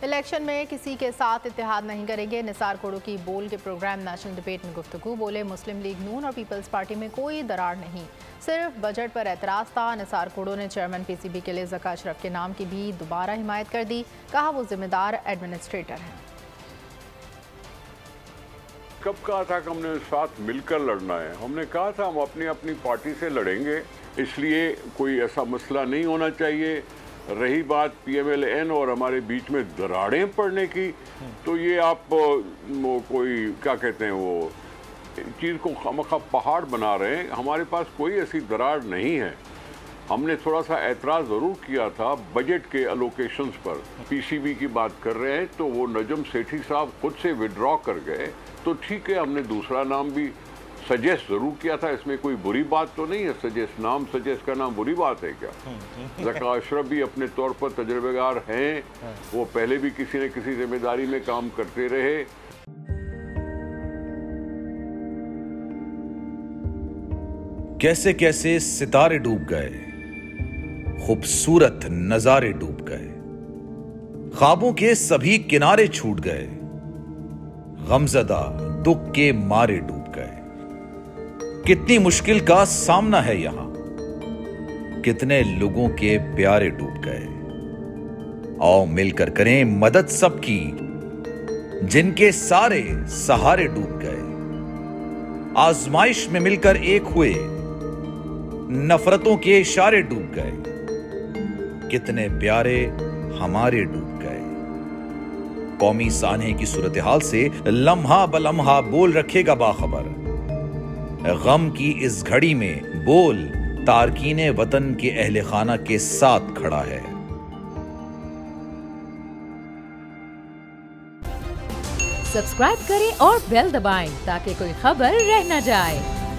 Election में किसी के साथ इत्तेहाद नहीं करेंगे। निसार कोड़ो की बोल के प्रोग्राम नेशनल डिबेट में गुफ्तगू। बोले मुस्लिम लीग नून और पीपल्स पार्टी में कोई दरार नहीं, सिर्फ बजट पर एतराज़ था। निसार कोड़ो ने चेयरमैन पीसीबी के लिए ज़का अशरफ के नाम की भी दोबारा हिमायत कर दी। कहा वो जिम्मेदार एडमिनिस्ट्रेटर हैं। कब कहा था कि हमने साथ मिलकर लड़ना है? हमने कहा था हम अपनी अपनी पार्टी से लड़ेंगे, इसलिए कोई ऐसा मसला नहीं होना चाहिए। रही बात PMLN और हमारे बीच में दरारें पड़ने की, तो ये आप कोई क्या कहते हैं वो चीज़ को खामखा पहाड़ बना रहे हैं। हमारे पास कोई ऐसी दरार नहीं है। हमने थोड़ा सा एतराज़ ज़रूर किया था बजट के अलोकेशंस पर। PCB की बात कर रहे हैं तो वो नजम सेठी साहब खुद से विड्रॉ कर गए, तो ठीक है, हमने दूसरा नाम भी सजेस्ट ज़रूर किया था। इसमें कोई बुरी बात तो नहीं है, नाम सजेस्ट करना बुरी बात है क्या? ज़का अशरफ भी अपने तौर पर तजर्बेगार हैं, वो पहले भी किसी न किसी जिम्मेदारी में काम करते रहे। कैसे कैसे सितारे डूब गए, खूबसूरत नजारे डूब गए, ख्वाबों के सभी किनारे छूट गए, गमज़दा दुख के मारे डूब गए। कितनी मुश्किल का सामना है यहां, कितने लोगों के प्यारे डूब गए। आओ मिलकर करें मदद सबकी, जिनके सारे सहारे डूब गए। आजमाइश में मिलकर एक हुए, नफरतों के इशारे डूब गए। कितने प्यारे हमारे डूब गए। कौमी सानहे की सूरत हाल से लम्हा बलम्हा बोल रखेगा बाखबर। गम की इस घड़ी में बोल तारकीने वतन के अहले खाना के साथ खड़ा है। सब्सक्राइब करें और बेल दबाएं ताकि कोई खबर रह न जाए।